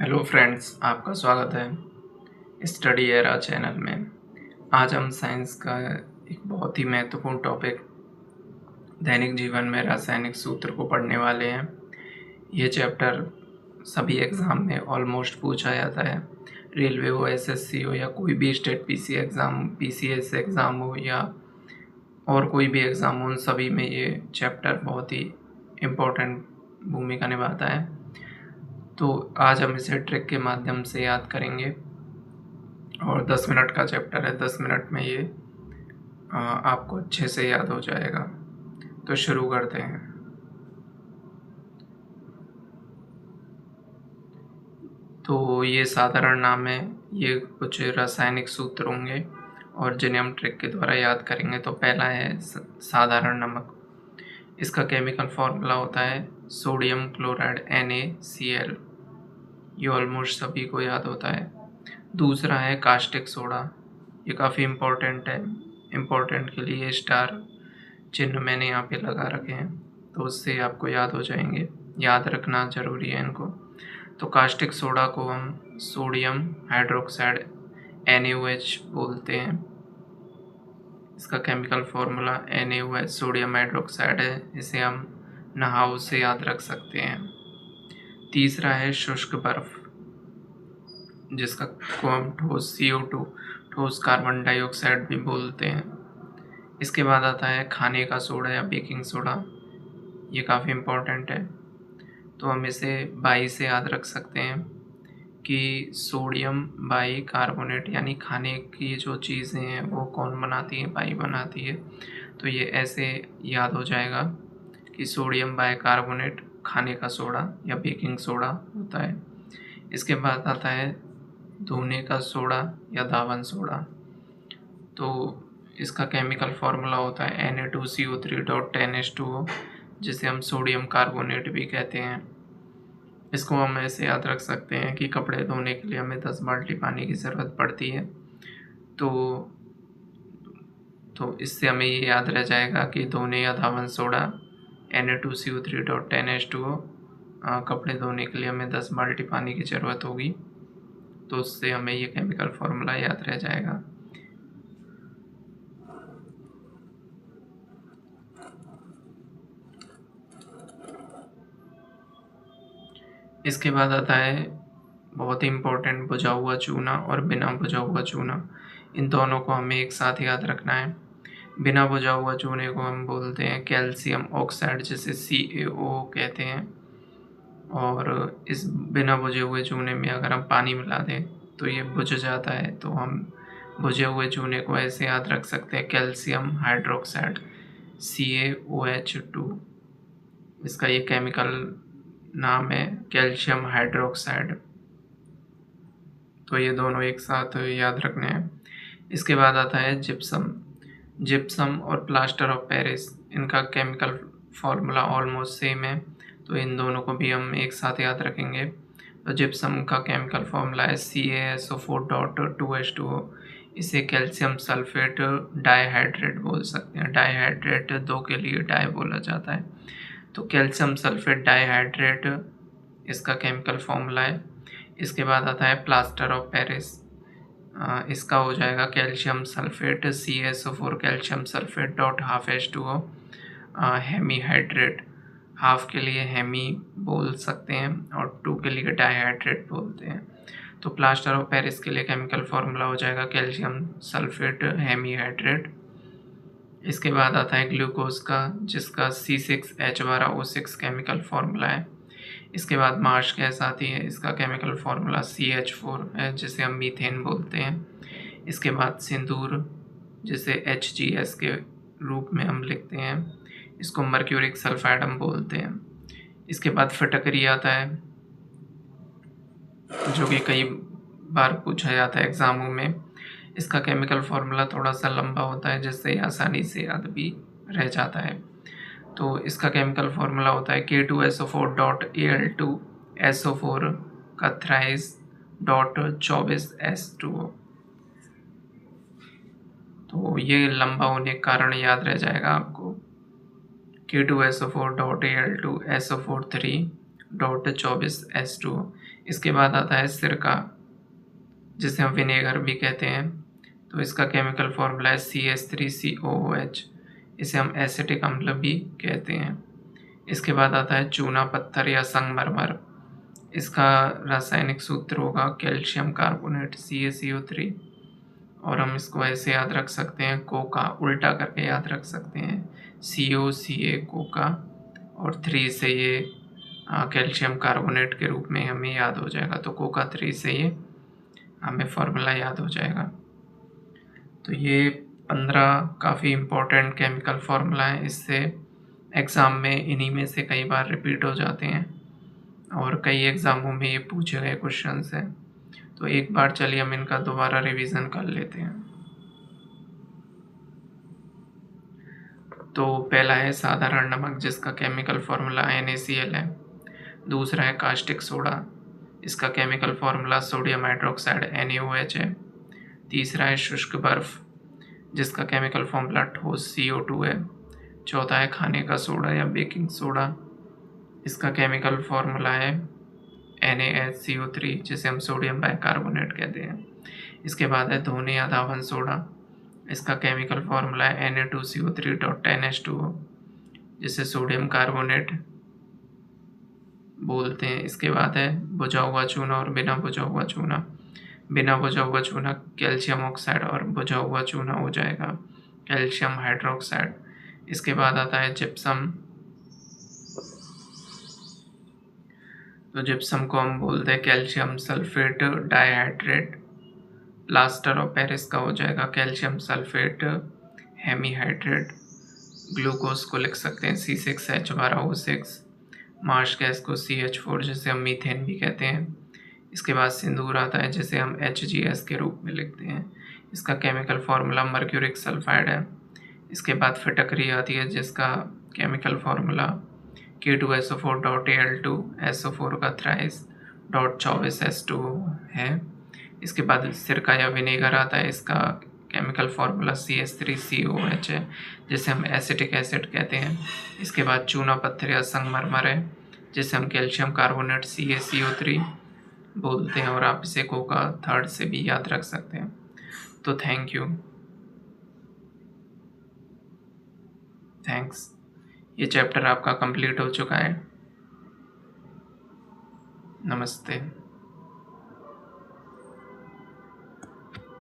Hello friends, आपका स्वागत है स्टडी एरा चैनल में। आज हम साइंस का एक बहुत ही महत्वपूर्ण टॉपिक दैनिक जीवन में रासायनिक सूत्र को पढ़ने वाले हैं। ये चैप्टर सभी एग्ज़ाम में ऑलमोस्ट पूछा जाता है। रेलवे हो, एसएससी हो या कोई भी स्टेट पीसीएस एग्ज़ाम हो या और कोई भी एग्ज़ाम हो, उन सभी में ये चैप्टर बहुत ही इम्पोर्टेंट भूमिका निभाता है। तो आज हम इसे ट्रिक के माध्यम से याद करेंगे और 10 मिनट का चैप्टर है। 10 मिनट में ये आपको अच्छे से याद हो जाएगा। तो शुरू करते हैं। तो ये साधारण नाम है, ये कुछ रासायनिक सूत्र होंगे और जिन्हें हम ट्रिक के द्वारा याद करेंगे। तो पहला है साधारण नमक। इसका केमिकल फॉर्मूला होता है सोडियम क्लोराइड NaCl। ये ऑलमोस्ट सभी को याद होता है। दूसरा है कास्टिक सोडा। ये काफ़ी इम्पोर्टेंट है। इम्पोर्टेंट के लिए स्टार चिन्ह मैंने यहाँ पे लगा रखे हैं, तो उससे आपको याद हो जाएंगे। याद रखना ज़रूरी है इनको। तो कास्टिक सोडा को हम सोडियम हाइड्रोक्साइड NaOH बोलते हैं। इसका chemical formula NaOH sodium hydroxide है। इसे हम नहाओ से याद रख सकते हैं। तीसरा है शुष्क बर्फ, जिसका को हम ठोस CO2 ठोस कार्बन डाइऑक्साइड भी बोलते हैं। इसके बाद आता है खाने का सोडा या बेकिंग सोडा। ये काफ़ी इम्पोर्टेंट है, तो हम इसे बाई से याद रख सकते हैं कि सोडियम बाई कार्बोनेट, यानी खाने की जो चीज़ें हैं वो कौन बनाती है, बाई बनाती है। तो ये ऐसे याद हो जाएगा कि सोडियम बाई कार्बोनेट खाने का सोडा या बेकिंग सोडा होता है। इसके बाद आता है धोने का सोडा या दावन सोडा। तो इसका केमिकल फॉर्मूला होता है Na2CO3.10H2O, जिसे हम सोडियम कार्बोनेट भी कहते हैं। इसको हम ऐसे याद रख सकते हैं कि कपड़े धोने के लिए हमें 10 बाल्टी पानी की ज़रूरत पड़ती है। तो इससे हमें ये याद रह जाएगा कि धोने या धावन सोडा Na2CO3.10H2O, कपड़े धोने के लिए हमें 10 बाल्टी पानी की ज़रूरत होगी। तो उससे हमें ये केमिकल फॉर्मूला याद रह जाएगा। इसके बाद आता है बहुत ही इम्पोर्टेंट बुझा हुआ चूना और बिना बुझा हुआ चूना। इन दोनों को हमें एक साथ याद रखना है। बिना बुझा हुआ चूने को हम बोलते हैं कैल्शियम ऑक्साइड, जिसे CaO कहते हैं। और इस बिना बुझे हुए चूने में अगर हम पानी मिला दें तो ये बुझ जाता है। तो हम बुझे हुए चूने को ऐसे याद रख सकते हैं कैल्शियम हाइड्रोक्साइड CaOH2। इसका ये केमिकल नाम है कैल्शियम हाइड्रोक्साइड। तो ये दोनों एक साथ याद रखने हैं। इसके बाद आता है जिप्सम। जिप्सम और प्लास्टर ऑफ पेरिस, इनका केमिकल फॉर्मूला ऑलमोस्ट सेम है, तो इन दोनों को भी हम एक साथ याद रखेंगे। तो जिप्सम का केमिकल फॉर्मूला है CaSO4.2H2O। इसे कैल्शियम सल्फेट डाइहाइड्रेट बोल सकते हैं। डाइहाइड्रेट दो के लिए डाई बोला जाता है। तो कैल्शियम सल्फेट डाइहाइड्रेट इसका केमिकल फॉर्मूला है। इसके बाद आता है प्लास्टर ऑफ पेरिस। इसका हो जाएगा calcium sulphate CaSO4 calcium sulphate .12H2O hemihydrate. Half के लिए हेमी बोल सकते हैं और 2 के लिए डाइहाइड्रेट बोलते हैं। तो प्लास्टर ऑफ पेरिस के लिए केमिकल फॉर्मूला हो जाएगा कैल्शियम सल्फेट हेमीहाइड्रेट। इसके बाद आता है ग्लूकोज का, जिसका C6H12O6 केमिकल फॉर्मूला है। इसके बाद मार्श गैस आती है। इसका केमिकल फार्मूला CH4 है, जिसे हम मीथेन बोलते हैं। इसके बाद सिंदूर, जिसे HGS के रूप में हम लिखते हैं, इसको मर्क्यूरिक सल्फाइड हम बोलते हैं। इसके बाद फिटकरी आता है, जो कि कई बार पूछा जाता है एग्जामों में। इसका केमिकल फार्मूला थोड़ा सा लंबा होता है, जिससे आसानी से याद भी रह जाता है। तो इसका केमिकल फार्मूला होता है K2SO4.Al2SO4 का थ्राइस .24S2O। तो ये लंबा होने के कारण याद रह जाएगा आपको। K2SO4.Al2SO4 3 -24H2O। इसके बाद आता है सिरका, जिसे हम विनेगर भी कहते हैं, तो इसका केमिकल फॉर्मूला है CH3COOH। इसे हम एसिटिक अम्ल भी कहते हैं। इसके बाद आता है चूना पत्थर या संगमरमर। इसका रासायनिक सूत्र होगा कैल्शियम कार्बोनेट CaCO3, और हम इसको ऐसे याद रख सकते हैं, कोका उल्टा करके याद रख सकते हैं, COCa कोका, और 3 से ये कैल्शियम कार्बोनेट के रूप में हमें याद हो जाएगा। तो कोका 3 से ये हमें फॉर्मूला याद हो जाएगा। तो ये 15 काफ़ी इम्पोर्टेंट केमिकल फार्मूला हैं। इससे एग्ज़ाम में इन्हीं में से कई बार रिपीट हो जाते हैं और कई एग्ज़ामों में ये पूछे गए क्वेश्चंस हैं। तो एक बार चलिए हम इनका दोबारा रिवीजन कर लेते हैं। तो पहला है साधारण नमक, जिसका केमिकल फार्मूला NaCl है। दूसरा है कास्टिक सोडा, इसका chemical formula sodium hydroxide NaOH है। तीसरा है शुष्क बर्फ़, जिसका केमिकल फार्मूला ठोस CO2 है। चौथा है खाने का सोडा या बेकिंग सोडा, इसका केमिकल फार्मूला है NaHCO3, जिसे हम सोडियम बाइकार्बोनेट कहते हैं। इसके बाद है धोने या धावन सोडा, इसका केमिकल फार्मूला है Na2CO3.10H2O, जिसे सोडियम कार्बोनेट बोलते हैं। इसके बाद है बुझा हुआ चूना और बिना बुझा हुआ चूना। बिना बुझा हुआ चूना कैल्शियम ऑक्साइड और बुझा हुआ चूना हो जाएगा कैल्शियम हाइड्रोक्साइड। इसके बाद आता है जिप्सम। तो जिप्सम को हम बोलते हैं calcium sulphate dihydrate. Plaster of Paris का हो जाएगा कैल्शियम सल्फेट हेमीहाइड्रेट। ग्लूकोज को लिख सकते हैं C6H12O6। मार्श गैस को CH4, जिसे हम मीथेन भी कहते हैं। इसके बाद सिंदूर आता है, जिसे हम HGS के रूप में लिखते हैं। इसका केमिकल फार्मूला मर्क्यूरिक सल्फाइड है। इसके बाद फिटकरी आती है, जिसका केमिकल फार्मूला K2SO4.Al2SO4 का थ्राइस .24H2O है। इसके बाद सिरका या विनेगर आता है, इसका केमिकल फार्मूला CH3COOH है, जिसे हम एसिटिक एसिड कहते हैं। इसके बाद चूना पत्थर या संगमरमर है, जिसे हम कैल्शियम कार्बोनेट CaCO3 बोलते हैं, और आप इसे कोका 3 से भी याद रख सकते हैं। तो थैंक्स। ये चैप्टर आपका कंप्लीट हो चुका है। नमस्ते।